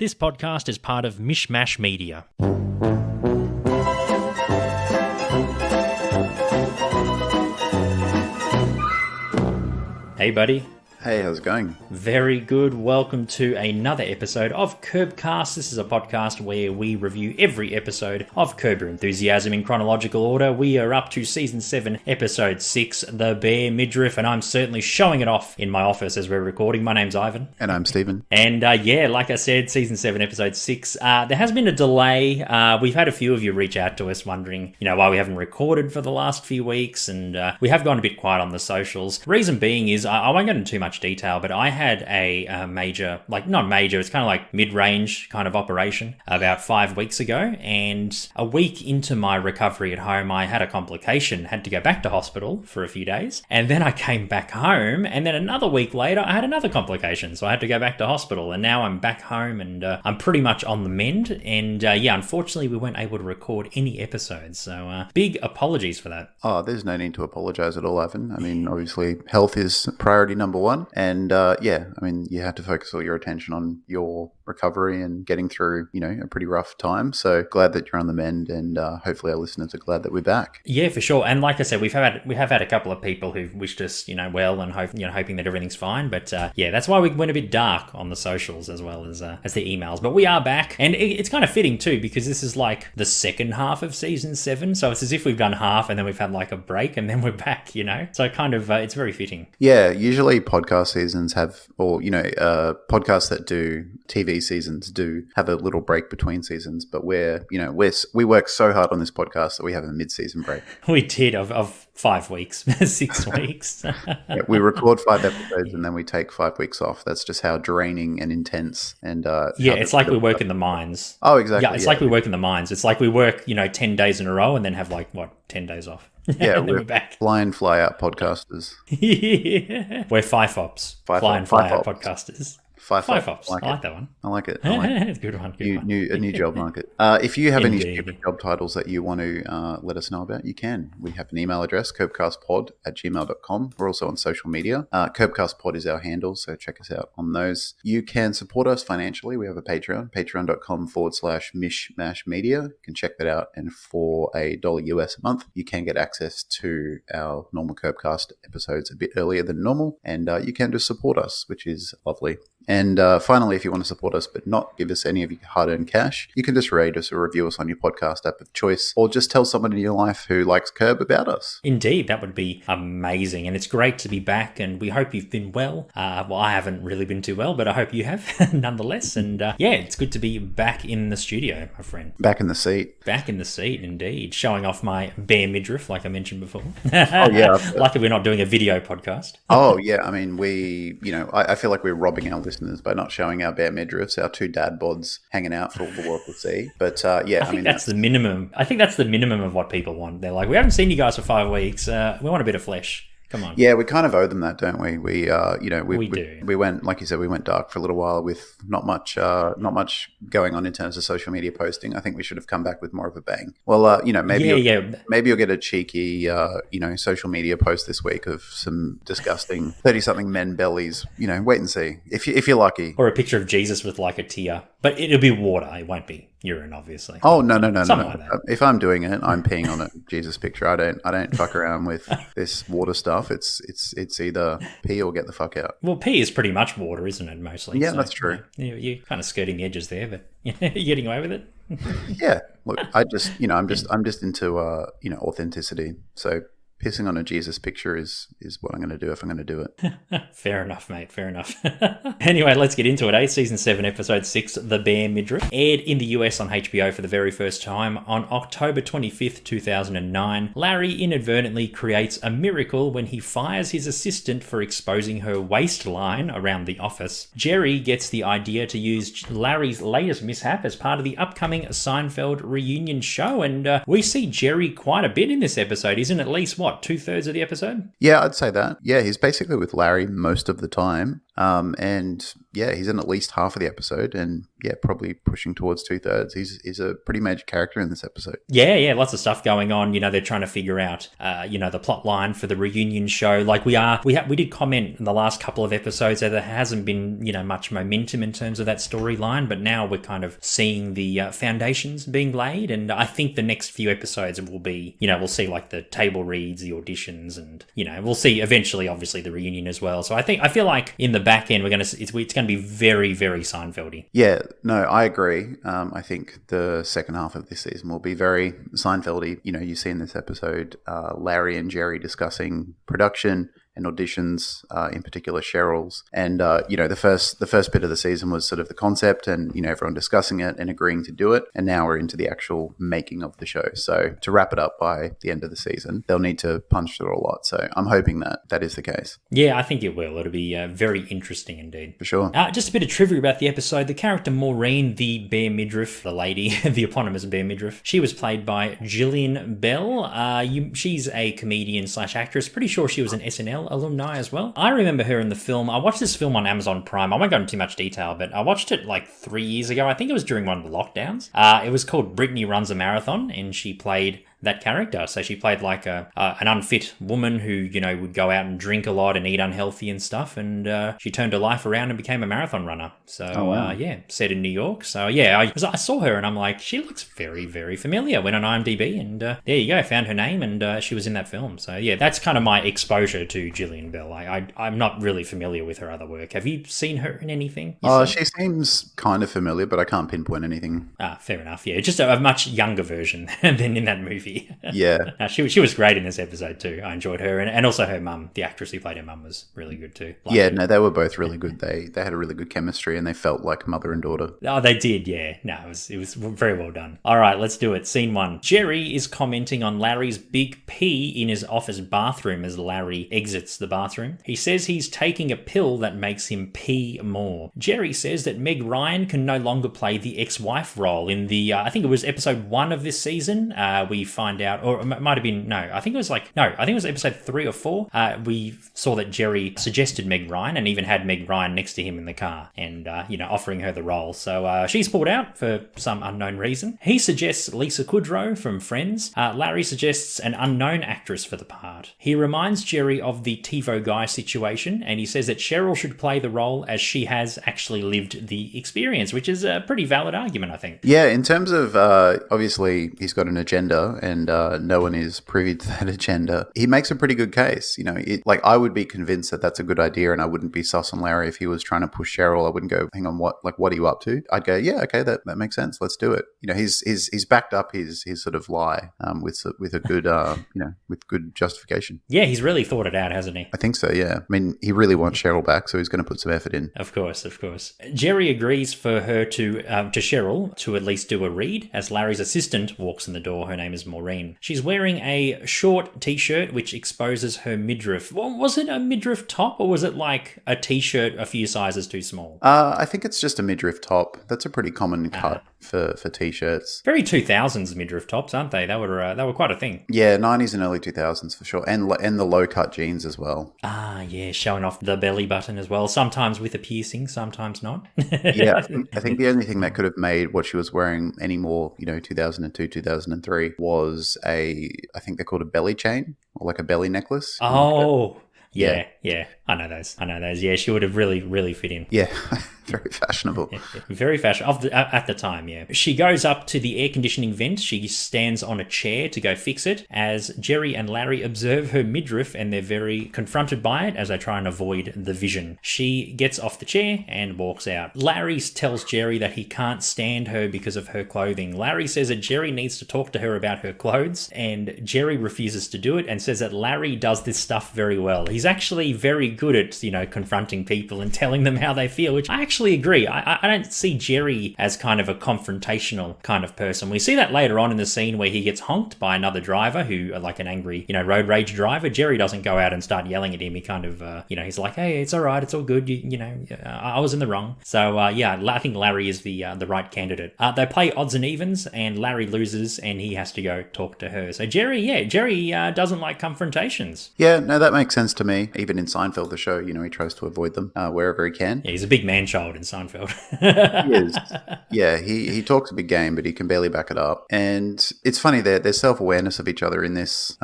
This podcast is part of Mishmash Media. Hey, buddy. Hey, how's it going? Very good. Welcome to another episode of Curbcast. This is a podcast where we review every episode of Curb Your Enthusiasm in chronological order. We are up to Season 7, Episode 6, The Bare Midriff, and I'm certainly showing it off in my office as we're recording. My name's Ivan. And I'm Stephen. And like I said, Season 7, Episode 6. There has been a delay. We've had a few of you reach out to us wondering, why we haven't recorded for the last few weeks, and we have gone a bit quiet on the socials. Reason being is, I won't go into too much detail, but I had a major, not major, it's kind of like mid-range kind of operation about 5 weeks ago, and a week into my recovery at home, I had a complication, had to go back to hospital for a few days, and then I came back home, and then another week later, I had another complication, so I had to go back to hospital, and now I'm back home, and I'm pretty much on the mend, and unfortunately, we weren't able to record any episodes, so big apologies for that. Oh, there's no need to apologize at all, Ivan. I mean, obviously, health is priority number one, and you had to focus all your attention on your recovery and getting through, a pretty rough time. So glad that you're on the mend, and hopefully our listeners are glad that we're back. Yeah, for sure. And like I said, we have had a couple of people who've wished us, well, and hoping that everything's fine. But that's why we went a bit dark on the socials as well as the emails. But we are back, and it's kind of fitting too, because this is like the second half of Season 7. So it's as if we've done half and then we've had like a break and then we're back, So kind of it's very fitting. Yeah, usually podcast seasons have, or podcasts that do TV seasons do have a little break between seasons, but we work so hard on this podcast that we have a mid-season break. We did of 5 weeks, 6 weeks. Yeah, we record 5 episodes and then we take 5 weeks off. That's just how draining and intense and it's like we work in the mines. Oh, exactly. Yeah, it's like we work in the mines. It's like we work 10 days in a row and then have 10 days off. Yeah, we're back. Fly in, fly out podcasters. Yeah. We're FIFOPs. Fly in, fly out podcasters. FIFOPs. I like that one. I like it. It's a good one. A new job market. If you have any stupid job titles that you want to let us know about, you can. We have an email address, curbcastpod@gmail.com. We're also on social media. Curbcastpod is our handle, so check us out on those. You can support us financially. We have a Patreon, patreon.com/mishmashmedia. You can check that out. And for $1 US a month, you can get access to our normal Curbcast episodes a bit earlier than normal. And you can just support us, which is lovely. And finally, if you want to support us but not give us any of your hard-earned cash, you can just rate us or review us on your podcast app of choice, or just tell someone in your life who likes Curb about us. Indeed, that would be amazing. And it's great to be back, and we hope you've been well. I haven't really been too well, but I hope you have nonetheless. And it's good to be back in the studio, my friend. Back in the seat. Back in the seat, indeed. Showing off my bare midriff, like I mentioned before. Oh, yeah. Lucky we're not doing a video podcast. Oh, yeah. I mean, I feel like we're robbing our listeners by not showing our bare midriffs, our two dad bods hanging out for all the world to see. But I think that's the minimum. I think that's the minimum of what people want. They're like, we haven't seen you guys for 5 weeks. We want a bit of flesh. Come on. Yeah, we kind of owe them that, don't we? We do. We went, like you said, we went dark for a little while with not much going on in terms of social media posting. I think we should have come back with more of a bang. Well, maybe you'll get a cheeky, social media post this week of some disgusting 30-something men bellies. Wait and see if you're lucky. Or a picture of Jesus with like a tear, but it'll be water. It won't be urine, obviously. Oh no! Like that. If I'm doing it, I'm peeing on a Jesus picture. I don't fuck around with this water stuff. It's either pee or get the fuck out. Well, pee is pretty much water, isn't it? Mostly. Yeah, so, that's true. You're kind of skirting the edges there, but you're getting away with it. Yeah. Look, I'm just into authenticity. So pissing on a Jesus picture is what I'm going to do if I'm going to do it. Fair enough, mate. Fair enough. Anyway, let's get into it. Season 7, Episode 6, The Bare Midriff, aired in the US on HBO for the very first time on October 25th, 2009. Larry inadvertently creates a miracle when he fires his assistant for exposing her waistline around the office. Jerry gets the idea to use Larry's latest mishap as part of the upcoming Seinfeld reunion show, and we see Jerry quite a bit in this episode. Isn't at least, 2/3 of the episode? Yeah, I'd say that. Yeah, he's basically with Larry most of the time. And yeah, he's in at least half of the episode, and yeah, probably pushing towards 2/3. He's a pretty major character in this episode. Yeah, lots of stuff going on. They're trying to figure out, the plot line for the reunion show. Like we did comment in the last couple of episodes that there hasn't been, much momentum in terms of that storyline, but now we're kind of seeing the foundations being laid, and I think the next few episodes will be, we'll see like the table reads, the auditions, and we'll see eventually, obviously, the reunion as well. So I feel like in the back end it's going to be very, very Seinfeldy. Yeah, no, I agree. I think the second half of this season will be very Seinfeldy. You see in this episode Larry and Jerry discussing production and auditions, in particular Cheryl's. And, the first bit of the season was sort of the concept and, everyone discussing it and agreeing to do it. And now we're into the actual making of the show. So to wrap it up by the end of the season, they'll need to punch through a lot. So I'm hoping that is the case. Yeah, I think it will. It'll be very interesting indeed. For sure. Just a bit of trivia about the episode. The character Maureen, the Bare Midriff, the lady, the eponymous Bare Midriff, she was played by Gillian Bell. She's a comedian / actress. Pretty sure she was an SNL alumni as well. I remember her in the film. I watched this film on Amazon Prime. I won't go into too much detail, but I watched it like 3 years ago. I think it was during one of the lockdowns. It was called Brittany Runs a Marathon, and she played that character. So she played like an unfit woman who, would go out and drink a lot and eat unhealthy and stuff. And she turned her life around and became a marathon runner. So, set in New York. So, yeah, I saw her and I'm like, she looks very, very familiar. Went on IMDb and there you go, found her name and she was in that film. So, yeah, that's kind of my exposure to Gillian Bell. I'm not really familiar with her other work. Have you seen her in anything? She seems kind of familiar, but I can't pinpoint anything. Fair enough. Yeah, just a much younger version than in that movie. Yeah. She was great in this episode too. I enjoyed her, and also her mum, the actress who played her mum, was really good too. No, they were both really good. They had a really good chemistry, and they felt like mother and daughter. Oh, they did, yeah. No, it was very well done. All right, let's do it. Scene 1. Jerry is commenting on Larry's big pee in his office bathroom as Larry exits the bathroom. He says he's taking a pill that makes him pee more. Jerry says that Meg Ryan can no longer play the ex-wife role in the, I think it was episode 1 of this season. We find out, or it might have been, I think it was episode 3 or 4. We saw that Jerry suggested Meg Ryan and even had Meg Ryan next to him in the car and, offering her the role. So she's pulled out for some unknown reason. He suggests Lisa Kudrow from Friends. Larry suggests an unknown actress for the part. He reminds Jerry of the TiVo Guy situation and he says that Cheryl should play the role as she has actually lived the experience, which is a pretty valid argument, I think. Yeah, in terms of, obviously, he's got an agenda and no one is privy to that agenda. He makes a pretty good case. I would be convinced that that's a good idea and I wouldn't be sus on Larry if he was trying to push Cheryl. I wouldn't go, hang on, what are you up to? I'd go, yeah, okay, that makes sense. Let's do it. He's backed up his sort of lie with a good, with good justification. Yeah, he's really thought it out, hasn't he? I think so, yeah. I mean, he really wants Cheryl back, so he's going to put some effort in. Of course. Jerry agrees for her to Cheryl to at least do a read as Larry's assistant walks in the door. Her name is Maureen. She's wearing a short t-shirt which exposes her midriff. Well, was it a midriff top or was it like a t-shirt a few sizes too small? I think it's just a midriff top. That's a pretty common cut for t-shirts. Very 2000s midriff tops, aren't they? They were quite a thing. Yeah, 90s and early 2000s for sure. And the low-cut jeans as well. Yeah, showing off the belly button as well. Sometimes with a piercing, sometimes not. Yeah, I think the only thing that could have made what she was wearing any more, 2002, 2003 was I think they're called a belly chain or like a belly necklace. Oh, yeah. I know those. Yeah, she would have really, really fit in. Yeah. Very fashionable. Very fashionable at the time, yeah. She goes up to the air conditioning vent. She stands on a chair to go fix it as Jerry and Larry observe her midriff and they're very confronted by it as they try and avoid the vision. She gets off the chair and walks out. Larry tells Jerry that he can't stand her because of her clothing. Larry says that Jerry needs to talk to her about her clothes and Jerry refuses to do it and says that Larry does this stuff very well. He's actually very good at, confronting people and telling them how they feel, which I actually agree. I don't see Jerry as kind of a confrontational kind of person. We see that later on in the scene where he gets honked by another driver who, like an angry, road rage driver. Jerry doesn't go out and start yelling at him. He kind of, he's like, hey, it's all right. It's all good. I was in the wrong. So, I think Larry is the right candidate. They play odds and evens and Larry loses and he has to go talk to her. So Jerry doesn't like confrontations. Yeah, no, that makes sense to me. Even in Seinfeld, of the show. He tries to avoid them wherever he can. Yeah, he's a big man-child in Seinfeld. He is. Yeah, he talks a big game, but he can barely back it up. And it's funny, there's self-awareness of each other in this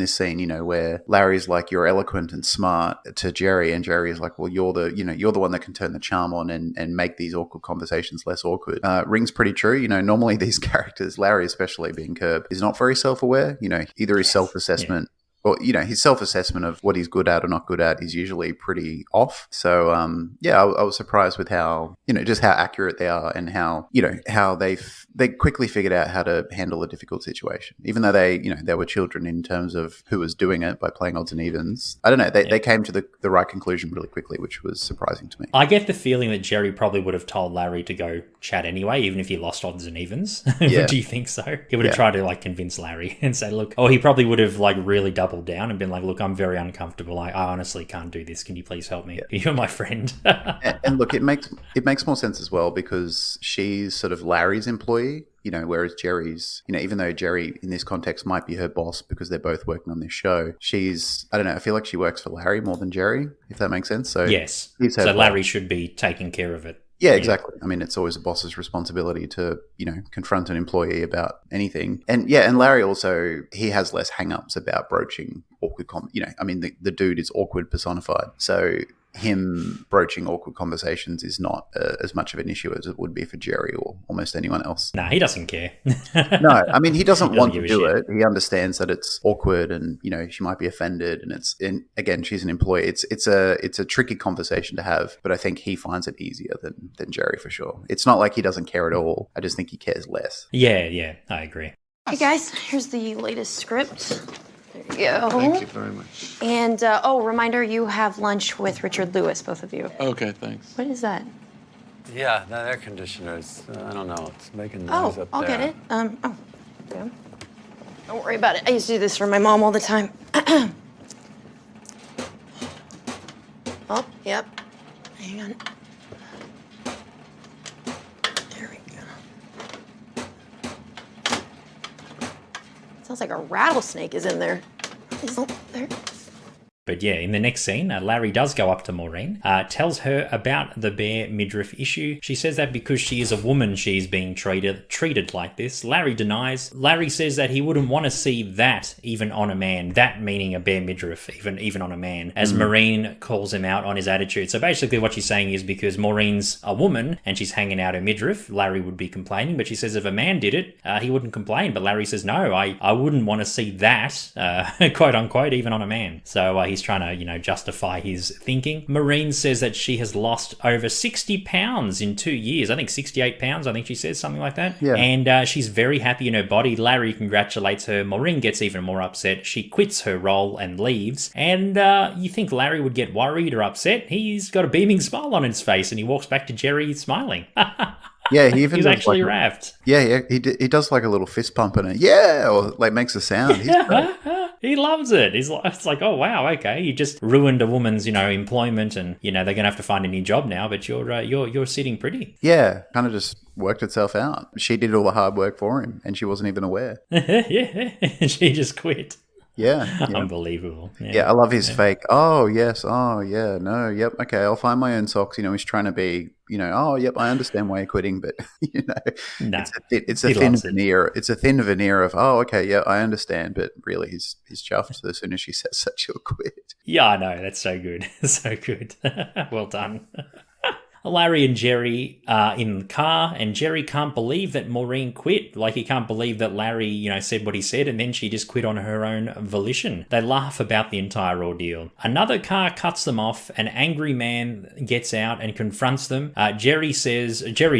scene, where Larry's like, you're eloquent and smart to Jerry, and Jerry is like, well, you're the one that can turn the charm on and make these awkward conversations less awkward. Rings pretty true. Normally these characters, Larry especially being Curb, is not very self-aware. Either his self-assessment or, his self-assessment of what he's good at or not good at is usually pretty off. So, I was surprised with how, just how accurate they are and how, how they quickly figured out how to handle a difficult situation. Even though they were children in terms of who was doing it by playing odds and evens. I don't know. They came to the right conclusion really quickly, which was surprising to me. I get the feeling that Jerry probably would have told Larry to go chat anyway, even if he lost odds and evens. Yeah. Do you think so? He would have tried to convince Larry and say, look, he probably would have really doubled down and been like, look, I'm very uncomfortable. I honestly can't do this. Can you please help me? Yeah. You're my friend. and look, it makes more sense as well because she's sort of Larry's employee, whereas Jerry's, even though Jerry in this context might be her boss because they're both working on this show, I don't know, I feel like she works for Larry more than Jerry, if that makes sense. So yes. So Larry should be taking care of it. Yeah, exactly. I mean, it's always a boss's responsibility to, confront an employee about anything. And Larry also, he has less hang-ups about broaching awkward, the dude is awkward personified. So him broaching awkward conversations is not as much of an issue as it would be for Jerry or almost anyone else. Nah, he doesn't care. No, I mean, he doesn't want to do it. He understands that it's awkward and, she might be offended and again, she's an employee. It's a tricky conversation to have, but I think he finds it easier than Jerry for sure. It's not like he doesn't care at all. I just think he cares less. Yeah, I agree. Hey guys, here's the latest script. There you go. Thank you very much. And, reminder, you have lunch with Richard Lewis, both of you. Okay, thanks. What is that? Yeah, that air conditioner's, I don't know, it's making noise up there. I'll get it. Yeah. Don't worry about it. I used to do this for my mom all the time. Oh, yep. Hang on. There we go. Sounds like a rattlesnake is in there. There. But yeah, in the next scene, Larry does go up to Maureen, tells her about the bare midriff issue. She says that because she is a woman, she's being treated like this. Larry denies. Larry says that he wouldn't want to see that even on a man. That meaning a bare midriff, even on a man, as Maureen calls him out on his attitude. So basically what she's saying is because Maureen's a woman and she's hanging out her midriff, Larry would be complaining. But she says if a man did it, he wouldn't complain. But Larry says, no, I wouldn't want to see that, quote unquote, even on a man. So he's trying to, justify his thinking. Maureen says that she has lost over 60 pounds in 2 years. I think 68 pounds, I think she says, something like that. Yeah. And she's very happy in her body. Larry congratulates her. Maureen gets even more upset. She quits her role and leaves. And you think Larry would get worried or upset? He's got a beaming smile on his face and he walks back to Jerry smiling. Yeah, he even he's does actually rapt. Yeah, he does like a little fist pump in it. Yeah, or makes a sound. He's He loves it. It's like, oh wow, okay, you just ruined a woman's, employment, and they're gonna have to find a new job now. But you're sitting pretty. Yeah, kind of just worked itself out. She did all the hard work for him, and she wasn't even aware. Yeah, she just quit. Yeah. Unbelievable. Yeah, I love his fake. Oh yes. Oh yeah. No. Yep. Okay. I'll find my own socks. He's trying to be. Oh yep. I understand why you're quitting, but it's a thin veneer. It's a thin veneer of okay. Yeah, I understand, but really, he's chuffed as soon as she says that she'll quit. Yeah, I know. That's so good. So good. Well done. Larry and Jerry are in the car, and Jerry can't believe that Maureen quit. Like, he can't believe that Larry, said what he said, and then she just quit on her own volition. They laugh about the entire ordeal. Another car cuts them off. An angry man gets out and confronts them. Jerry's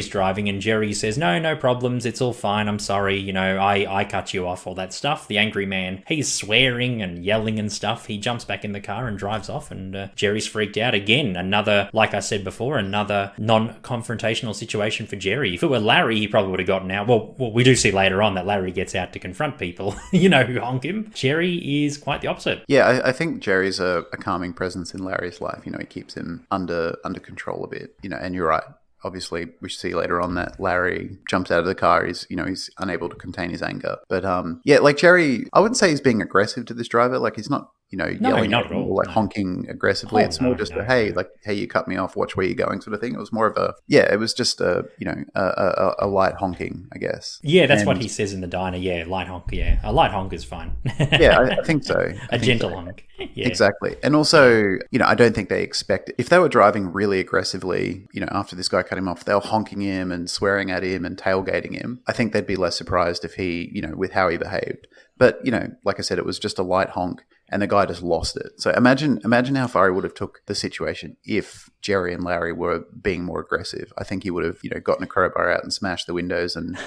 driving, and Jerry says, no problems, it's all fine, I'm sorry, I cut you off, all that stuff. The angry man, he's swearing and yelling and stuff. He jumps back in the car and drives off, and Jerry's freaked out again. Another, like I said before, another non-confrontational situation for Jerry. If it were Larry, he probably would have gotten out. Well, we do see later on that Larry gets out to confront people, who honk him. Jerry is quite the opposite. Yeah, I think Jerry's a calming presence in Larry's life. He keeps him under control a bit, and you're right. Obviously, we see later on that Larry jumps out of the car. He's unable to contain his anger. But Jerry, I wouldn't say he's being aggressive to this driver. Like, he's not yelling not at at him all, or like no. honking aggressively. Oh, It's more no, just no, hey, no. like, hey, you cut me off, watch where you're going sort of thing. It was more of it was just a light honking, I guess. Yeah, that's what And he says in the diner. Yeah, light honk. Yeah, a light honk is fine. yeah, I think so. A gentle honk. Yeah. Exactly. And also, I don't think they expect if they were driving really aggressively, after this guy cut him off, they were honking him and swearing at him and tailgating him. I think they'd be less surprised if he, with how he behaved. But, like I said, it was just a light honk and the guy just lost it. So imagine how far he would have took the situation if Jerry and Larry were being more aggressive. I think he would have, gotten a crowbar out and smashed the windows and,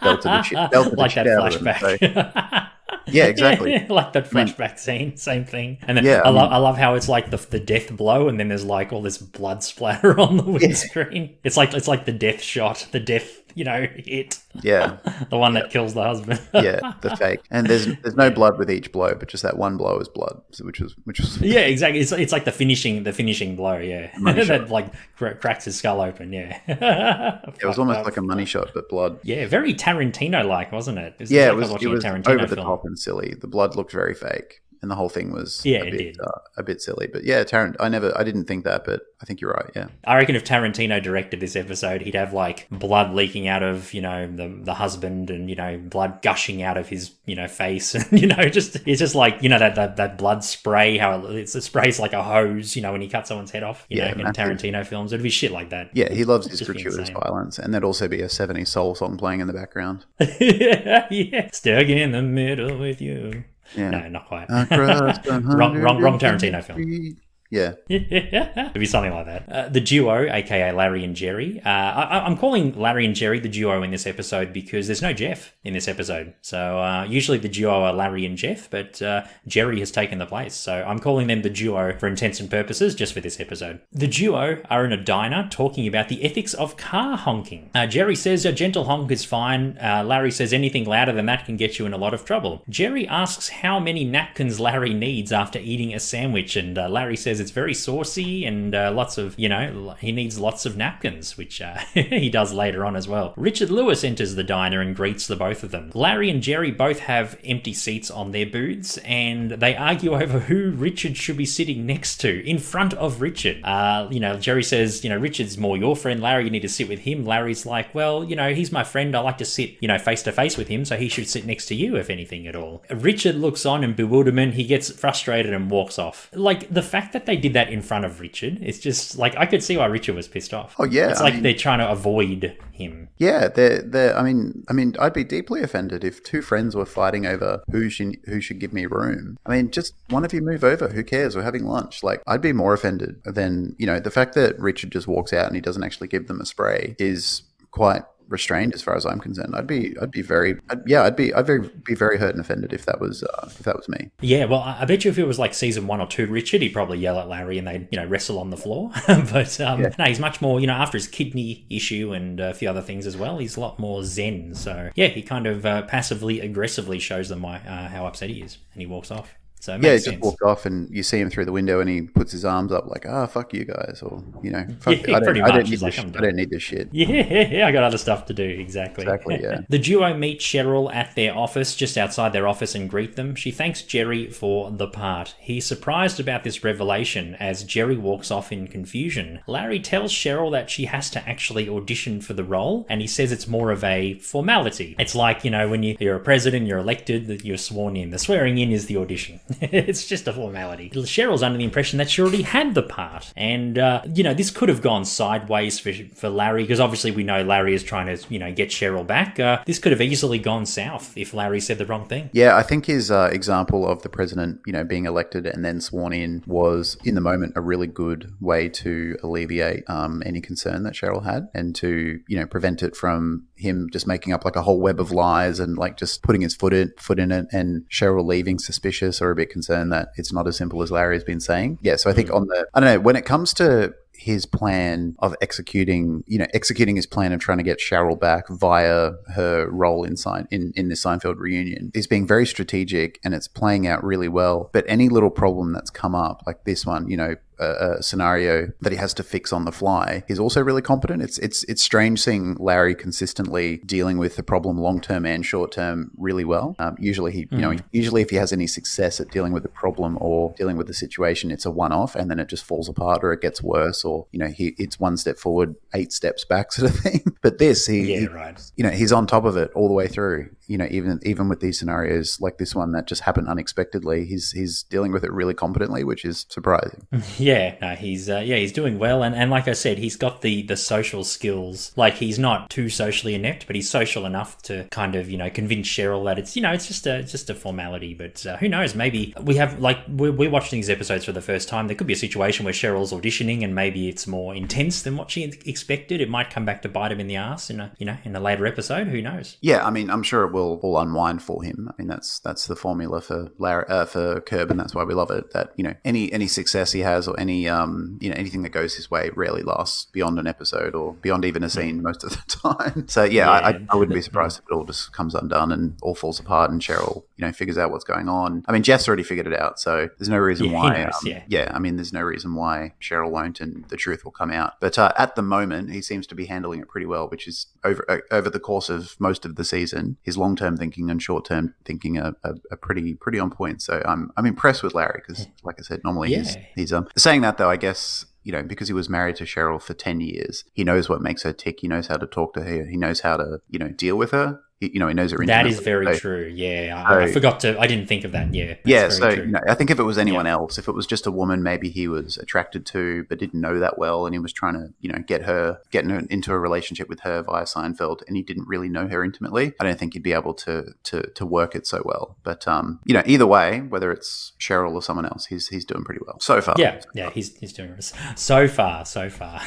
belted the shit out of them. flashback. So, yeah, exactly. Yeah, like that flashback scene, same thing. And then Yeah, I love how it's like the death blow, and then there's like all this blood splatter on the windscreen. It's like the death shot, the death hit. Yeah, the one that kills the husband. yeah, the fake. And there's no blood with each blow, but just that one blow is blood, which was Yeah, exactly. It's like the finishing blow. Yeah, that like cracks his skull open. Yeah, it was almost like a money shot, but blood. Yeah, very Tarantino-like, wasn't it? It was over the top and silly. The blood looked very fake, and the whole thing was a bit silly. But yeah, I didn't think that, but I think you're right. Yeah, I reckon if Tarantino directed this episode, he'd have like blood leaking out of the husband, and blood gushing out of his face, and it's just like that blood spray, how it sprays like a hose, when he cuts someone's head off. In Tarantino films, it'd be shit like that. Yeah, he loves his gratuitous violence, and there'd also be a '70s soul song playing in the background. Yeah, stuck in the middle with you. Yeah. No, not quite. wrong Tarantino film. Yeah. It'd be something like that. The duo, aka Larry and Jerry. I'm calling Larry and Jerry the duo in this episode because there's no Jeff in this episode. So usually the duo are Larry and Jeff, but Jerry has taken the place. So I'm calling them the duo for intents and purposes just for this episode. The duo are in a diner talking about the ethics of car honking. Jerry says a gentle honk is fine. Larry says anything louder than that can get you in a lot of trouble. Jerry asks how many napkins Larry needs after eating a sandwich, and Larry says it's very saucy and lots of, he needs lots of napkins, which he does later on as well. Richard Lewis enters the diner and greets the both of them. Larry and Jerry both have empty seats on their booths, and they argue over who Richard should be sitting next to, in front of Richard. Jerry says, Richard's more your friend, Larry, you need to sit with him. Larry's like, well, he's my friend, I like to sit, face to face with him, so he should sit next to you, if anything at all. Richard looks on in bewilderment, he gets frustrated and walks off. Like, the fact that they did that in front of Richard, it's just like I could see why Richard was pissed off. Oh yeah, it's like they're trying to avoid him. Yeah, they're. I mean, I'd be deeply offended if two friends were fighting over who should give me room. I mean, just one of you move over. Who cares? We're having lunch. Like, I'd be more offended than the fact that Richard just walks out and he doesn't actually give them a spray is quite restrained as far as I'm concerned. I'd be very hurt and offended if that was me. Yeah, well, I bet you if it was like season 1 or 2 Richard, he'd probably yell at Larry and they'd wrestle on the floor. But no, he's much more after his kidney issue and a few other things as well, he's a lot more zen. So yeah, he kind of passively aggressively shows them how upset he is, and he walks off. So it makes he just walked off, and you see him through the window, and he puts his arms up like, fuck you guys, or fuck, I don't need this shit. Yeah, I got other stuff to do. Exactly, yeah. The duo meet Cheryl at their office, just outside their office, and greet them. She thanks Jerry for the part. He's surprised about this revelation as Jerry walks off in confusion. Larry tells Cheryl that she has to actually audition for the role, and he says it's more of a formality. It's like, when you're a president, you're elected, that you're sworn in. The swearing in is the audition. It's just a formality. Cheryl's under the impression that she already had the part. And, this could have gone sideways for Larry, because obviously we know Larry is trying to, get Cheryl back. This could have easily gone south if Larry said the wrong thing. Yeah, I think his example of the president, being elected and then sworn in was, in the moment, a really good way to alleviate any concern that Cheryl had, and to, prevent it from him just making up like a whole web of lies and like just putting his foot in it, and Cheryl leaving suspicious or a bit concerned that it's not as simple as Larry's been saying. Yeah, so I think when it comes to his plan of executing his plan of trying to get Cheryl back via her role in this Seinfeld reunion, is being very strategic, and it's playing out really well. But any little problem that's come up, like this one, a scenario that he has to fix on the fly, he's also really competent. It's strange seeing Larry consistently dealing with the problem long term and short term really well. Usually usually if he has any success at dealing with the problem or dealing with the situation, it's a one off, and then it just falls apart or it gets worse, or it's one step forward, 8 steps back sort of thing. But this, he's on top of it all the way through. Even with these scenarios like this one that just happened unexpectedly, he's dealing with it really competently, which is surprising. He's doing well, and like I said, he's got the social skills. Like, he's not too socially inept, but he's social enough to kind of convince Cheryl that it's just a formality. But who knows? Maybe we have, like, we're watching these episodes for the first time. There could be a situation where Cheryl's auditioning, and maybe it's more intense than what she expected. It might come back to bite him in the ass in a later episode. Who knows? Yeah, I mean, I'm sure it will all unwind for him. I mean, that's the formula for for Curb, and that's why we love it. That any success he has, or any anything that goes his way, rarely lasts beyond an episode or beyond even a scene most of the time. So I wouldn't be surprised if it all just comes undone and all falls apart, and Cheryl figures out what's going on. I mean, Jeff's already figured it out, so there's no reason why. I mean, there's no reason why Cheryl won't, and the truth will come out. But at the moment, he seems to be handling it pretty well, which is over the course of most of the season, his long-term thinking and short-term thinking are pretty on point. So I'm impressed with Larry, because, like I said, normally he's saying that though. I guess because he was married to Cheryl for 10 years, he knows what makes her tick. He knows how to talk to her. He knows how to deal with her. He knows her. That is very true. Yeah, I forgot to. I didn't think of that. Yeah. So I think if it was anyone else, if it was just a woman, maybe he was attracted to, but didn't know that well, and he was trying to, get her into a relationship with her via Seinfeld, and he didn't really know her intimately, I don't think he'd be able to work it so well. But either way, whether it's Cheryl or someone else, he's doing pretty well so far. Yeah, he's doing so far.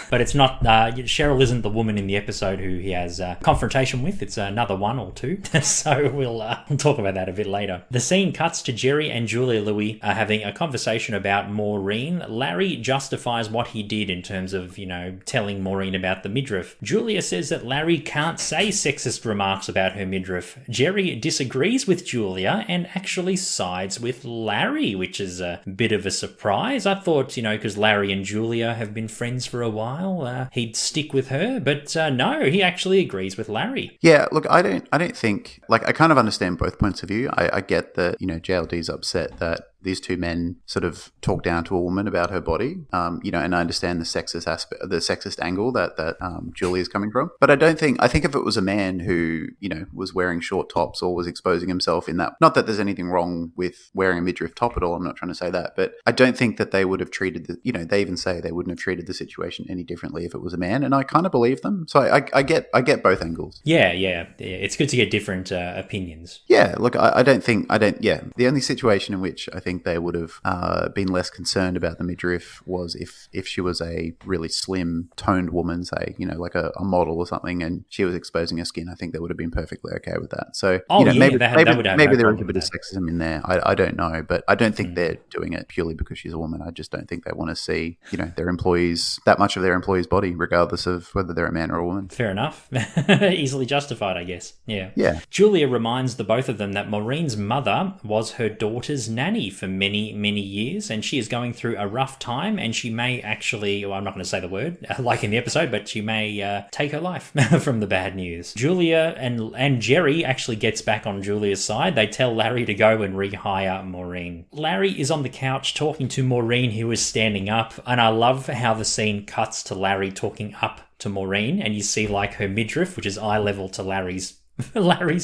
But it's not. Cheryl isn't the woman in the episode who he has confrontation with. It's another one or two. So we'll talk about that a bit later. The scene cuts to Jerry and Julia Louis having a conversation about Maureen. Larry justifies what he did in terms of, telling Maureen about the midriff. Julia says that Larry can't say sexist remarks about her midriff. Jerry disagrees with Julia and actually sides with Larry, which is a bit of a surprise. I thought, because Larry and Julia have been friends for a while, he'd stick with her, but no, he actually agrees with Larry. Yeah, look, I don't think, like, I kind of understand both points of view. I get that, JLD's upset that these two men sort of talk down to a woman about her body, and I understand the sexist aspect, the sexist angle that Julie is coming from. But I think if it was a man who, was wearing short tops or was exposing himself in that, not that there's anything wrong with wearing a midriff top at all, I'm not trying to say that, but I don't think that they would have treated they even say they wouldn't have treated the situation any differently if it was a man, and I kind of believe them. So I get both angles. Yeah. It's good to get different opinions. Yeah, look, the only situation in which I think they would have been less concerned about the midriff was if she was a really slim, toned woman, say, like a model or something, and she was exposing her skin. I think they would have been perfectly okay with that. So, maybe there is a bit of sexism in there. I don't know, but I don't think they're doing it purely because she's a woman. I just don't think they want to see, their employees, that much of their employees' body, regardless of whether they're a man or a woman. Fair enough. Easily justified, I guess. Yeah. Julia reminds the both of them that Maureen's mother was her daughter's nanny for many, many years, and she is going through a rough time, and she may actually, I'm not going to say the word like in the episode, but she may take her life from the bad news. Julia and Jerry actually gets back on Julia's side. They tell Larry to go and rehire Maureen. Larry is on the couch talking to Maureen, who is standing up, and I love how the scene cuts to Larry talking up to Maureen, and you see like her midriff, which is eye level to Larry's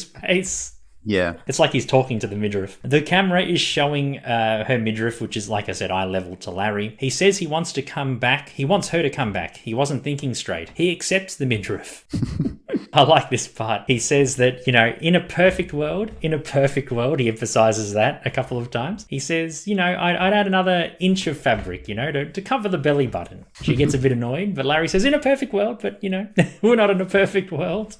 face. Yeah. It's like he's talking to the midriff. The camera is showing her midriff, which is, like I said, eye level to Larry. He says he wants to come back. He wants her to come back. He wasn't thinking straight. He accepts the midriff. I like this part. He says that, in a perfect world, he emphasizes that a couple of times. He says, I'd add another inch of fabric, to cover the belly button. She gets a bit annoyed, but Larry says, in a perfect world, but, we're not in a perfect world.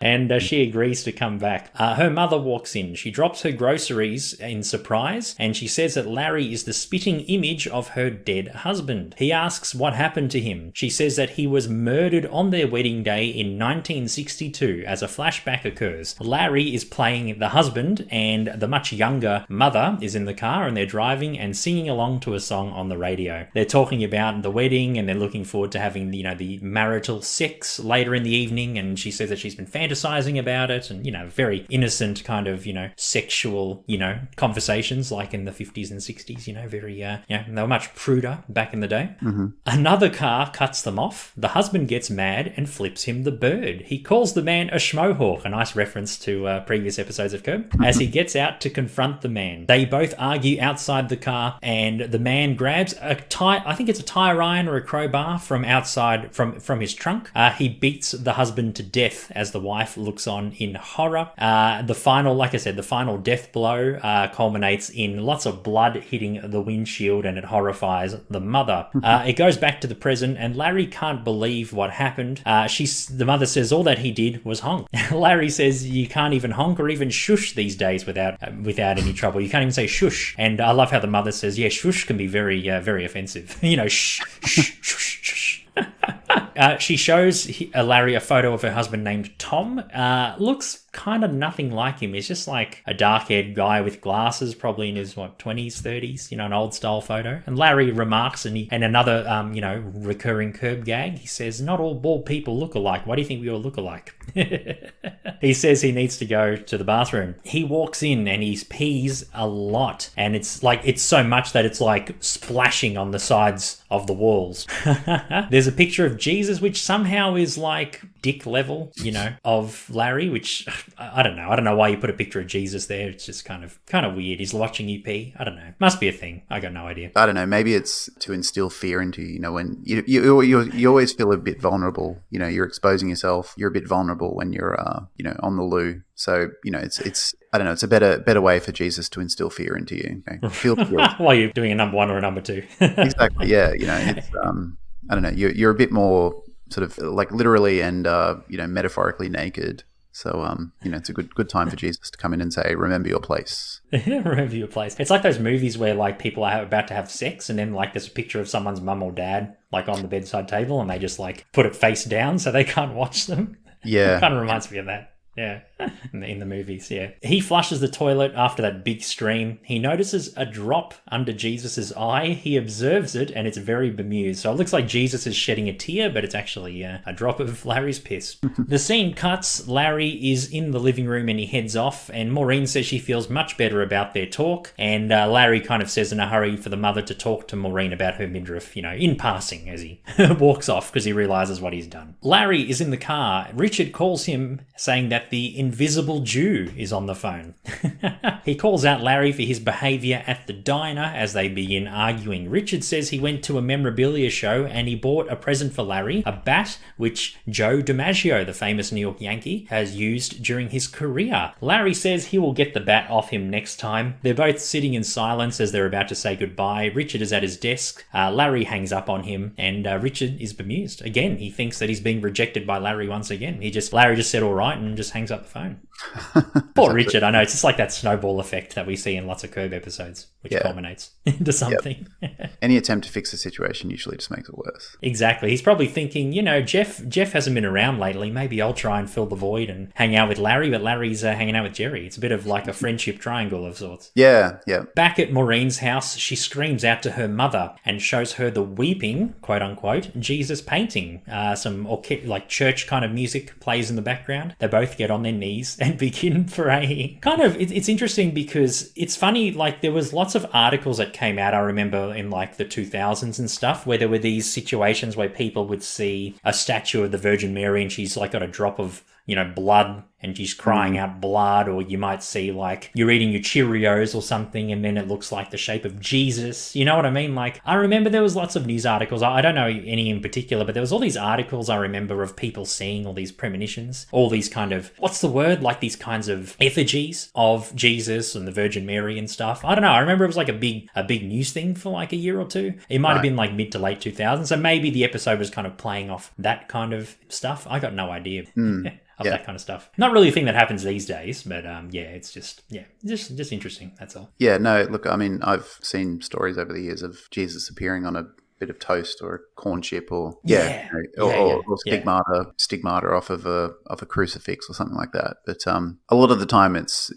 And she agrees to come back. Her mother walks in. She drops her groceries in surprise, and she says that Larry is the spitting image of her dead husband. He asks what happened to him. She says that he was murdered on their wedding day in 1960 1962 as a flashback occurs. Larry is playing the husband and the much younger mother is in the car, and they're driving and singing along to a song on the radio. They're talking about the wedding and they're looking forward to having, the marital sex later in the evening, and she says that she's been fantasizing about it, and, very innocent kind of, sexual, conversations like in the 50s and 60s, very, they were much pruder back in the day. Mm-hmm. Another car cuts them off. The husband gets mad and flips him the bird. He calls the man a schmohawk, a nice reference to previous episodes of Curb, as he gets out to confront the man. They both argue outside the car, and the man grabs I think it's a tire iron or a crowbar from outside, from his trunk. He beats the husband to death as the wife looks on in horror. The final death blow culminates in lots of blood hitting the windshield, and it horrifies the mother. It goes back to the present, and Larry can't believe what happened. The mother says all that he did was honk. Larry says you can't even honk or even shush these days without any trouble. You can't even say shush. And I love how the mother says, yeah, shush can be very, very offensive. Shh, shush, shush, shush. She shows Larry a photo of her husband named Tom. Looks kind of nothing like him. He's just like a dark-haired guy with glasses, probably in his 20s, 30s, an old style photo. And Larry remarks, and another recurring Curb gag. He says, "Not all bald people look alike. Why do you think we all look alike?" He says he needs to go to the bathroom. He walks in and he pees a lot, and it's so much that it's like splashing on the sides of the walls. There's a picture of Jesus, which somehow is like dick level, of Larry, which I don't know. I don't know why you put a picture of Jesus there. It's just kind of weird. He's watching you pee. I don't know. Must be a thing. I got no idea. I don't know. Maybe it's to instill fear into you. When you always feel a bit vulnerable. You're exposing yourself. You're a bit vulnerable when you're on the loo. So it's I don't know. It's a better way for Jesus to instill fear into you. Feel guilt while you're doing a number one or a number two. Exactly. Yeah. It's I don't know. You're a bit more sort of like literally and metaphorically naked. So it's a good time for Jesus to come in and say, "Remember your place." Remember your place. It's like those movies where like people are about to have sex, and then like there's a picture of someone's mum or dad like on the bedside table, and they just like put it face down so they can't watch them. Yeah, it kind of reminds me of that. Yeah, in the movies, yeah. He flushes the toilet after that big stream. He notices a drop under Jesus's eye. He observes it, and it's very bemused. So it looks like Jesus is shedding a tear, but it's actually a drop of Larry's piss. The scene cuts. Larry is in the living room, and he heads off, and Maureen says she feels much better about their talk, and Larry kind of says in a hurry for the mother to talk to Maureen about her midriff, in passing as he walks off because he realizes what he's done. Larry is in the car. Richard calls him, saying that the invisible Jew is on the phone. He calls out Larry for his behaviour at the diner as they begin arguing. Richard says he went to a memorabilia show and he bought a present for Larry, a bat which Joe DiMaggio, the famous New York Yankee, has used during his career. Larry says he will get the bat off him next time. They're both sitting in silence as they're about to say goodbye. Richard is at his desk. Larry hangs up on him, and Richard is bemused. Again, he thinks that he's being rejected by Larry once again. Larry just said all right and just hangs up the phone. Poor Richard. I know, it's just like that snowball effect that we see in lots of Curb episodes, which culminates into something. Yep. Any attempt to fix the situation usually just makes it worse. Exactly. He's probably thinking, Jeff hasn't been around lately. Maybe I'll try and fill the void and hang out with Larry, but Larry's hanging out with Jerry. It's a bit of like a friendship triangle of sorts. Yeah. Back at Maureen's house, she screams out to her mother and shows her the weeping, quote unquote, Jesus painting. Some like church kind of music plays in the background. They both get on their knees and begin praying. It's interesting because it's funny, like there was lots of articles that came out, I remember in like the 2000s and stuff, where there were these situations where people would see a statue of the Virgin Mary and she's like got a drop of blood and she's crying out blood, or you might see like you're eating your Cheerios or something and then it looks like the shape of Jesus. You know what I mean? Like I remember there was lots of news articles. I don't know any in particular, but there was all these articles I remember of people seeing all these premonitions, all these kind of, what's the word? Like these kinds of effigies of Jesus and the Virgin Mary and stuff. I don't know. I remember it was like a big news thing for like a year or two. It might have been like mid to late 2000s. So maybe the episode was kind of playing off that kind of stuff. I got no idea. That kind of stuff. Not really a thing that happens these days, but it's just interesting. That's all. Yeah, no, look, I mean, I've seen stories over the years of Jesus appearing on a bit of toast or a corn chip or Yeah. or stigmata off of a crucifix or something like that. But a lot of the time it's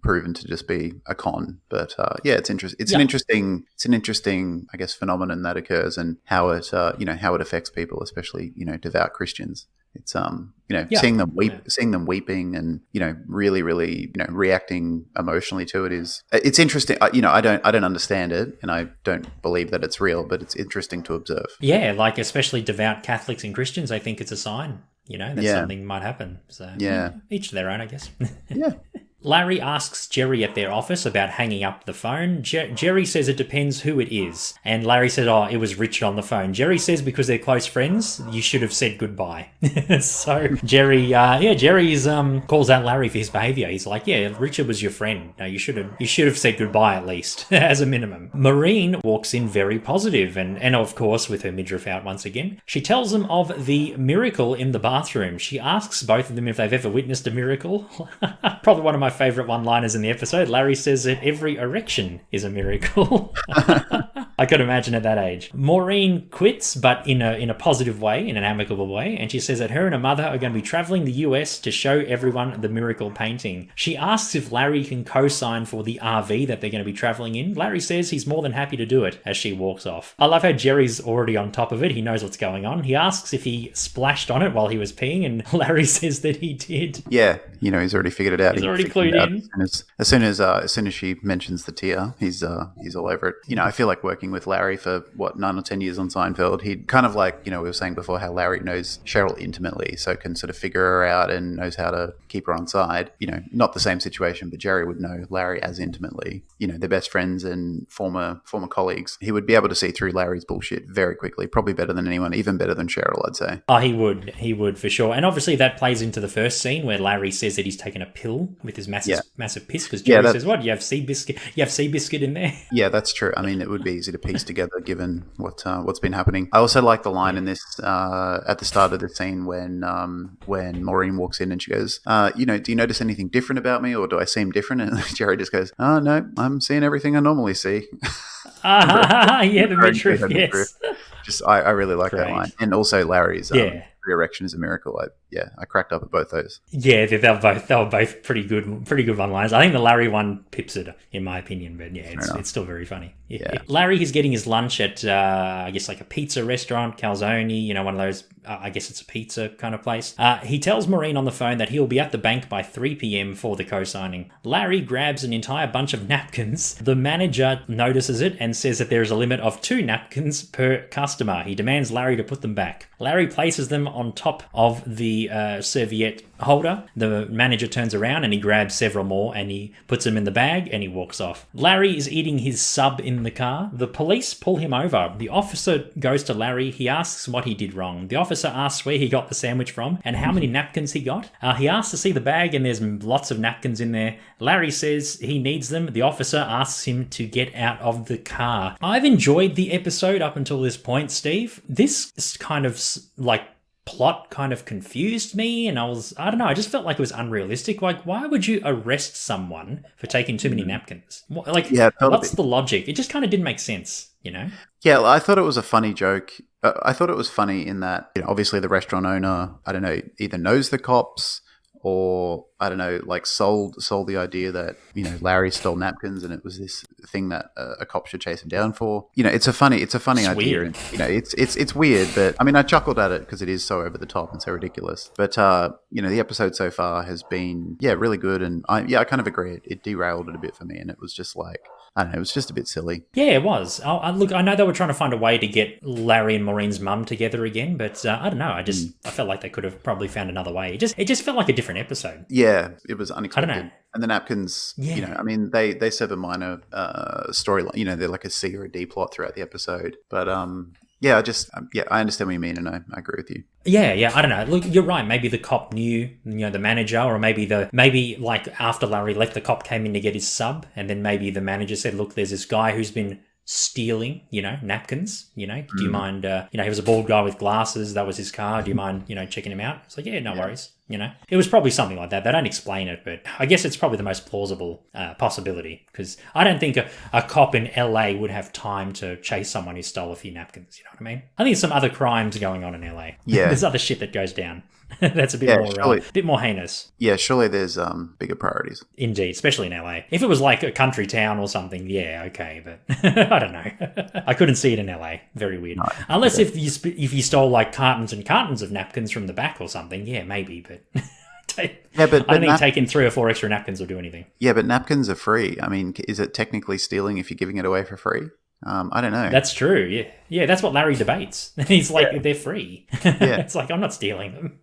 proven to just be a con. But it's interesting. It's an interesting I guess phenomenon that occurs, and how it how it affects people, especially devout Christians. It's seeing them weeping and really reacting emotionally to it it's interesting. I don't understand it, and I don't believe that it's real, but it's interesting to observe. Yeah, like especially devout Catholics and Christians, I think it's a sign, that something might happen. So each to their own, I guess. Yeah. Larry asks Jerry at their office about hanging up the phone. Jerry says it depends who it is. And Larry says, it was Richard on the phone. Jerry says because they're close friends, you should have said goodbye. So Jerry calls out Larry for his behaviour. He's like, Richard was your friend. No, you should have said goodbye at least, as a minimum. Maureen walks in very positive, and of course with her midriff out once again. She tells them of the miracle in the bathroom. She asks both of them if they've ever witnessed a miracle. Probably one of my favourite one-liners in the episode. Larry says that every erection is a miracle. I could imagine at that age. Maureen quits, but in a positive way, in an amicable way, and she says that her and her mother are going to be travelling the US to show everyone the miracle painting. She asks if Larry can co-sign for the RV that they're going to be travelling in. Larry says he's more than happy to do it as she walks off. I love how Jerry's already on top of it. He knows what's going on. He asks if he splashed on it while he was peeing, and Larry says that he did. Yeah, he's already figured it out. He's already clued in. As soon as she mentions the tear, he's all over it. I feel like working with Larry for 9 or 10 years on Seinfeld. He'd kind of like, we were saying before how Larry knows Cheryl intimately, so can sort of figure her out and knows how to keep her on side. Not the same situation, but Jerry would know Larry as intimately. They're best friends and former colleagues. He would be able to see through Larry's bullshit very quickly, probably better than anyone, even better than Cheryl, I'd say. Oh, he would for sure. And obviously that plays into the first scene where Larry says that he's taken a pill with his massive piss, because Jerry says, "What? You have Seabiscuit in there?" Yeah, that's true. I mean, it would be easy to piece together given what's been happening. I also like the line in this at the start of the scene when Maureen walks in and she goes, do you notice anything different about me, or do I seem different? And Jerry just goes, "Oh no, I'm seeing everything I normally see." The midriff, yes. Just I really like that line, and also Larry's erection is a miracle. I cracked up at both those. Yeah, they were both pretty good one-liners. I think the Larry one pips it, in my opinion, but it's still very funny. Yeah. Larry is getting his lunch at I guess like a pizza restaurant, calzone, one of those. I guess it's a pizza kind of place. He tells Maureen on the phone that he'll be at the bank by 3 p.m. for the co-signing. Larry grabs an entire bunch of napkins. The manager notices it and says that there is a limit of 2 napkins per customer. He demands Larry to put them back. Larry places them on top of the serviette holder. The manager turns around and he grabs several more and he puts them in the bag and he walks off. Larry is eating his sub in the car. The police pull him over. The officer goes to Larry. He asks what he did wrong. The officer asks where he got the sandwich from and how many napkins he got. He asks to see the bag and there's lots of napkins in there. Larry says he needs them. The officer asks him to get out of the car. I've enjoyed the episode up until this point, Steve. This kind of plot kind of confused me, and I just felt like it was unrealistic. Like, why would you arrest someone for taking too many napkins? What's the logic? It just kind of didn't make sense, Yeah, well, I thought it was a funny joke. I thought it was funny in that, obviously the restaurant owner, I don't know, either knows the cops or, I don't know, like sold the idea that, Larry stole napkins and it was this thing that a cop should chase him down for. It's a funny idea. Weird. And, it's weird, but I mean, I chuckled at it because it is so over the top and so ridiculous. But, the episode so far has been, really good. And I kind of agree. It derailed it a bit for me. And it was just like, I don't know, it was just a bit silly. Yeah, it was. Look, I know they were trying to find a way to get Larry and Maureen's mum together again, but I don't know. I felt like they could have probably found another way. It just felt like a different episode. Yeah, it was unexpected. I don't know. And the napkins, I mean, they serve a minor storyline. They're like a C or a D plot throughout the episode. But I understand what you mean, and I agree with you. Yeah, I don't know. Look, you're right. Maybe the cop knew, the manager, or maybe like after Larry left, the cop came in to get his sub, and then maybe the manager said, "Look, there's this guy who's been stealing, napkins. Do you mind? He was a bald guy with glasses. That was his car. Do you mind, checking him out?" It's like, yeah, no worries. You know, it was probably something like that. They don't explain it, but I guess it's probably the most plausible possibility, because I don't think a cop in LA would have time to chase someone who stole a few napkins. You know what I mean? I think there's some other crimes going on in LA. Yeah. There's other shit that goes down. That's a bit more heinous. Yeah, surely there's bigger priorities. Indeed, especially in LA. If it was like a country town or something, yeah, okay, but I don't know. I couldn't see it in LA. Very weird. No, unless if you stole like cartons and cartons of napkins from the back or something, yeah, maybe, but I don't think taking 3 or 4 extra napkins will do anything. Yeah, but napkins are free. I mean, is it technically stealing if you're giving it away for free? I don't know. That's true, yeah. Yeah, that's what Larry debates. He's like, they're free. Yeah. It's like, I'm not stealing them.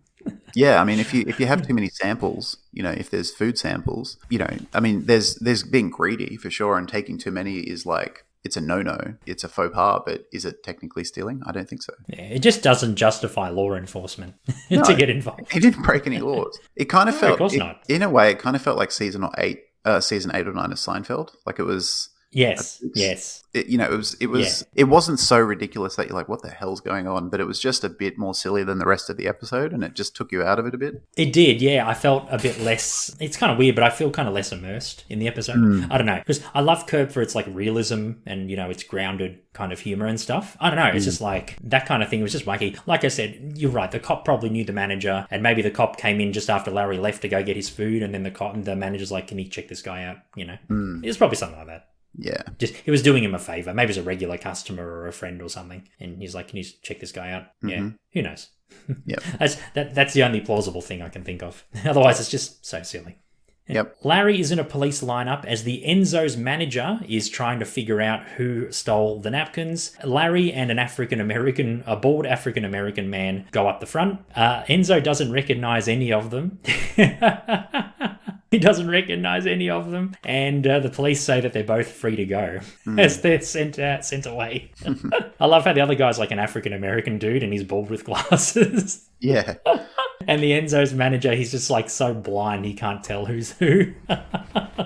Yeah, I mean, if you have too many samples, you know, if there's food samples, you know, I mean, there's being greedy for sure, and taking too many is like, it's a no-no. It's a faux pas, but is it technically stealing? I don't think so. Yeah, it just doesn't justify law enforcement to get involved. He didn't break any laws. It kind of felt, of course not. In a way, it kind of felt like season 8 or 9 of Seinfeld. Like it was. Yes. It wasn't so ridiculous that you're like, what the hell's going on? But it was just a bit more silly than the rest of the episode, and it just took you out of it a bit. It did, yeah. I felt a bit less. It's kind of weird, but I feel kind of less immersed in the episode. I don't know, because I love Curb for its like realism and, you know, its grounded kind of humor and stuff. I don't know. It's just like that kind of thing was just wacky. Like I said, you're right. The cop probably knew the manager, and maybe the cop came in just after Larry left to go get his food, and then the manager's like, "Can you check this guy out?" You know, it's probably something like that. Yeah. Just he was doing him a favor. Maybe it's a regular customer or a friend or something. And he's like, "Can you check this guy out?" Yeah. Who knows? Yep. That's the only plausible thing I can think of. Otherwise, it's just so silly. Yep. Larry is in a police lineup as the Enzo's manager is trying to figure out who stole the napkins. Larry and a bald African-American man go up the front. Enzo doesn't recognize any of them. He doesn't recognize any of them. And the police say that they're both free to go as they're sent away. I love how the other guy's like an African-American dude and he's bald with glasses. Yeah. And the Enzo's manager, he's just like so blind he can't tell who's who.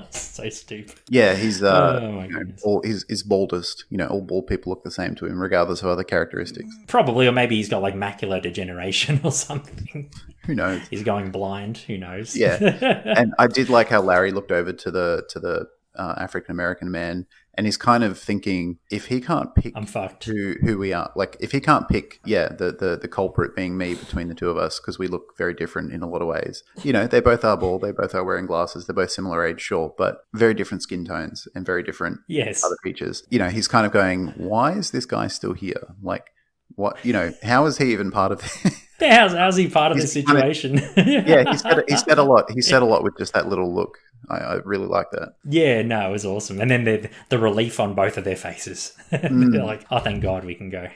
So stupid. Yeah, he's goodness. He's baldest. You know, all bald people look the same to him, regardless of other characteristics. Probably, or maybe he's got like macular degeneration or something. Who knows? He's going blind. Who knows? Yeah. And I did like how Larry looked over to the African American man, and he's kind of thinking, if he can't pick, I'm fucked. Who we are, like if he can't pick, the culprit being me between the two of us, because we look very different in a lot of ways. You know, they both are bald, they both are wearing glasses, they're both similar age, sure, but very different skin tones and very different other features. You know, he's kind of going, why is this guy still here? Like, what? You know, how is he even part of this? How's he part of this situation? Yeah, he said a lot. He said a lot with just that little look. I really like that. Yeah, no, it was awesome. And then the relief on both of their faces. They're like, oh, thank God we can go.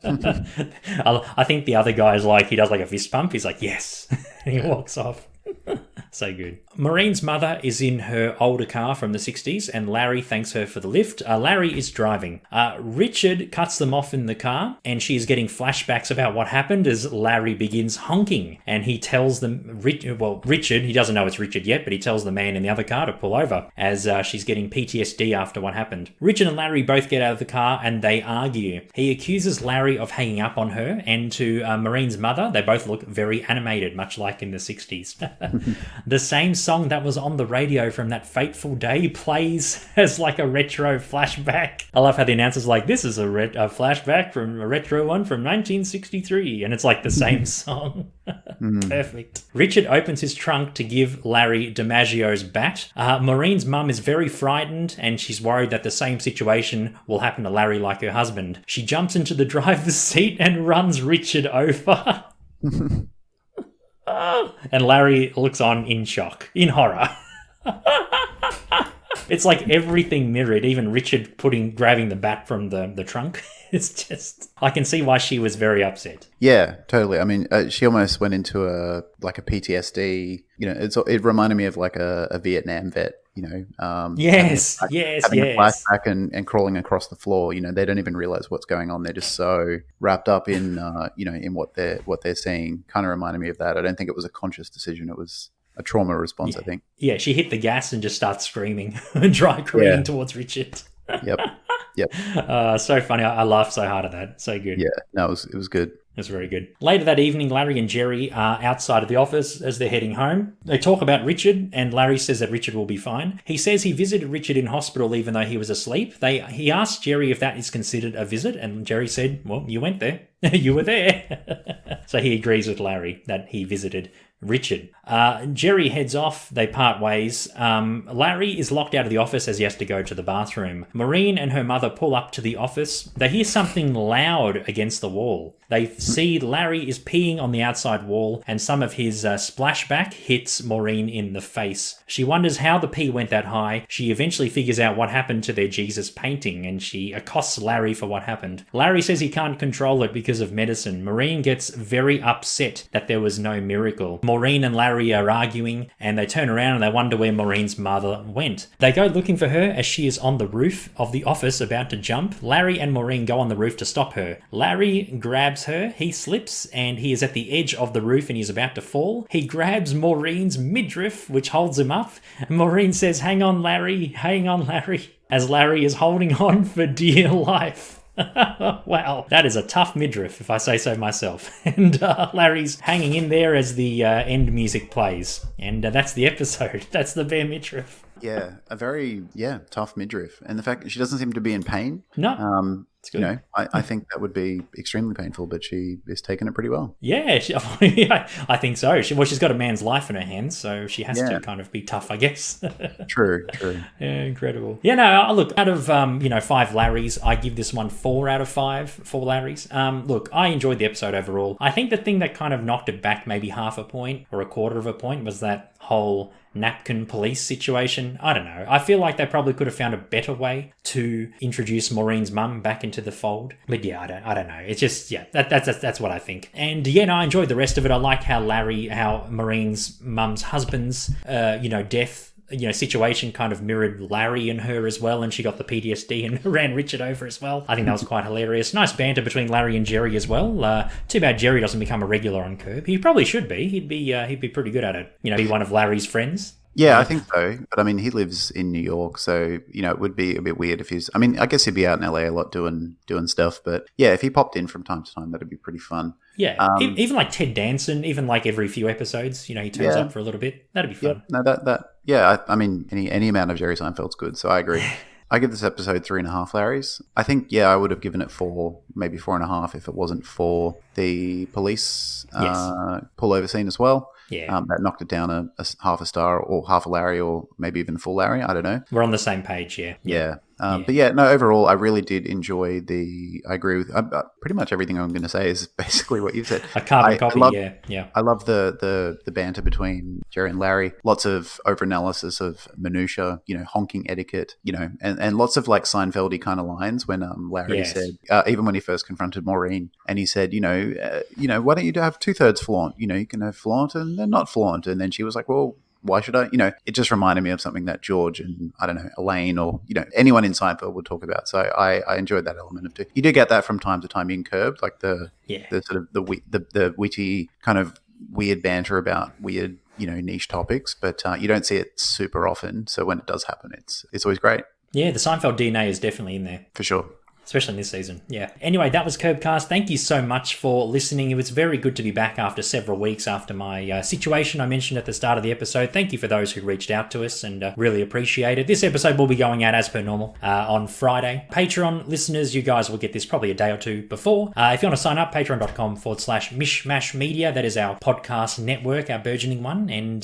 I think the other guy's like, he does like a fist pump. He's like, yes. And he walks off. So good. Maureen's mother is in her older car from the 60s, and Larry thanks her for the lift. Larry is driving. Richard cuts them off in the car, and she is getting flashbacks about what happened as Larry begins honking. And he tells them, Richard, he doesn't know it's Richard yet, but he tells the man in the other car to pull over as she's getting PTSD after what happened. Richard and Larry both get out of the car, and they argue. He accuses Larry of hanging up on her, and to Maureen's mother, they both look very animated, much like in the 60s. The same song that was on the radio from that fateful day plays as like a retro flashback. I love how the announcer's like, this is a flashback from a retro one from 1963, and it's like the same song. Perfect. Richard opens his trunk to give Larry DiMaggio's bat. Maureen's mum is very frightened, and she's worried that the same situation will happen to Larry like her husband. She jumps into the driver's seat and runs Richard over. And Larry looks on in shock, in horror. It's like everything mirrored, even Richard grabbing the bat from the trunk. It's just, I can see why she was very upset. Yeah, totally. I mean, she almost went into a PTSD, you know, it reminded me of like a Vietnam vet, you know. Yes. Having a flashback and crawling across the floor, you know, they don't even realize what's going on. They're just so wrapped up in, you know, in what they're seeing. Kind of reminded me of that. I don't think it was a conscious decision. It was a trauma response, I think. Yeah, she hit the gas and just starts screaming, dry crying towards Richard. Yep. So funny. I laughed so hard at that. So good. Yeah, no, it was good. That's very good. Later that evening, Larry and Jerry are outside of the office as they're heading home. They talk about Richard, and Larry says that Richard will be fine. He says he visited Richard in hospital even though he was asleep. He asked Jerry if that is considered a visit, and Jerry said, well, you went there. You were there. So he agrees with Larry that he visited Richard. Jerry heads off. They part ways. Larry is locked out of the office as he has to go to the bathroom. Maureen and her mother pull up to the office. They hear something loud against the wall. They see Larry is peeing on the outside wall, and some of his splashback hits Maureen in the face. She wonders how the pee went that high. She eventually figures out what happened to their Jesus painting, and she accosts Larry for what happened. Larry says he can't control it because of medicine. Maureen gets very upset that there was no miracle. Maureen and Larry are arguing, and they turn around and they wonder where Maureen's mother went. They go looking for her as she is on the roof of the office about to jump. Larry and Maureen go on the roof to stop her. Larry grabs her, he slips, and he is at the edge of the roof and he's about to fall. He grabs Maureen's midriff, which holds him up. Maureen says, hang on, Larry, as Larry is holding on for dear life. Wow, that is a tough midriff, if I say so myself. And Larry's hanging in there as the end music plays. And that's the episode. That's the Bare Midriff. Yeah, a very, tough midriff. And the fact that she doesn't seem to be in pain. No. It's good. You know, I think that would be extremely painful, but she is taking it pretty well. Yeah, I think so. She's got a man's life in her hands, so she has to kind of be tough, I guess. True. Yeah, incredible. Yeah, no, look, out of 5 Larrys, I give this one 4 out of 5 for Larrys. Look, I enjoyed the episode overall. I think the thing that kind of knocked it back maybe half a point or a quarter of a point was that whole napkin police situation. I don't know. I feel like they probably could have found a better way to introduce Maureen's mum back into the fold. But yeah, I don't know. It's just, that's what I think. And yeah, I enjoyed the rest of it. I like how Maureen's mum's husband's, death, situation kind of mirrored Larry and her as well, and she got the PTSD and ran Richard over as well. I think that was quite hilarious. Nice banter between Larry and Jerry as well. Too bad Jerry doesn't become a regular on Curb. He probably should be. He'd be pretty good at it. Be one of Larry's friends. Yeah, I think so. But I mean, he lives in New York, so it would be a bit weird if he's. I mean, I guess he'd be out in LA a lot doing stuff. But yeah, if he popped in from time to time, that'd be pretty fun. Yeah, even like Ted Danson, even like every few episodes, he turns up for a little bit. That'd be fun. Yeah, I mean, any amount of Jerry Seinfeld's good, so I agree. I give this episode 3.5 Larrys. I think, I would have given it 4, maybe 4.5 if it wasn't for the police pullover scene as well. Yeah. That knocked it down a half a star or half a Larry or maybe even full Larry. I don't know. We're on the same page, yeah. Yeah. But overall, I really did enjoy I agree with pretty much everything I'm going to say is basically what you've said. A carbon copy, yeah. I love the banter between Jerry and Larry. Lots of over-analysis of minutiae, honking etiquette, and lots of like Seinfeld-y kind of lines when Larry said, even when he first confronted Maureen, and he said, why don't you have 2/3 flaunt? You can have flaunt and then not flaunt. And then she was like, well, why should I? It just reminded me of something that George and, I don't know, Elaine or, anyone in Seinfeld would talk about. So I enjoyed that element of it. You do get that from time to time in Curb, like the sort of the witty kind of weird banter about weird, niche topics, but you don't see it super often. So when it does happen, it's always great. Yeah, the Seinfeld DNA is definitely in there. For sure. Especially in this season, yeah. Anyway, that was Curbcast. Thank you so much for listening. It was very good to be back after several weeks after my situation I mentioned at the start of the episode. Thank you for those who reached out to us and really appreciate it. This episode will be going out as per normal on Friday. Patreon listeners, you guys will get this probably a day or two before. If you want to sign up, patreon.com/mishmash media. That is our podcast network, our burgeoning one. And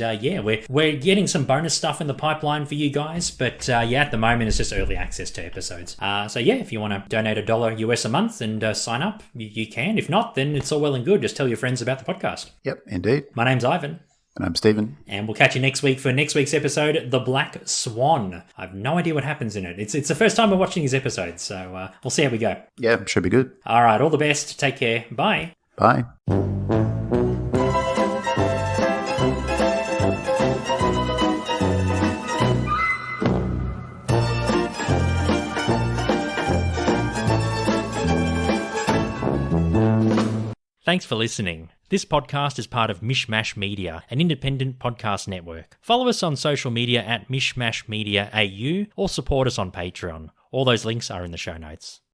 we're getting some bonus stuff in the pipeline for you guys. But at the moment, it's just early access to episodes. If you want to donate $1 US a month and sign up, you can. If not, then it's all well and good. Just tell your friends about the podcast. Yep, indeed. My name's Ivan. And I'm Stephen. And we'll catch you next week for next week's episode, The Black Swan. I have no idea what happens in it. It's the first time we're watching these episodes, so we'll see how we go. Yeah, should be good. All right, all the best. Take care. Bye. Bye. Thanks for listening. This podcast is part of Mishmash Media, an independent podcast network. Follow us on social media at Mishmash Media AU or support us on Patreon. All those links are in the show notes.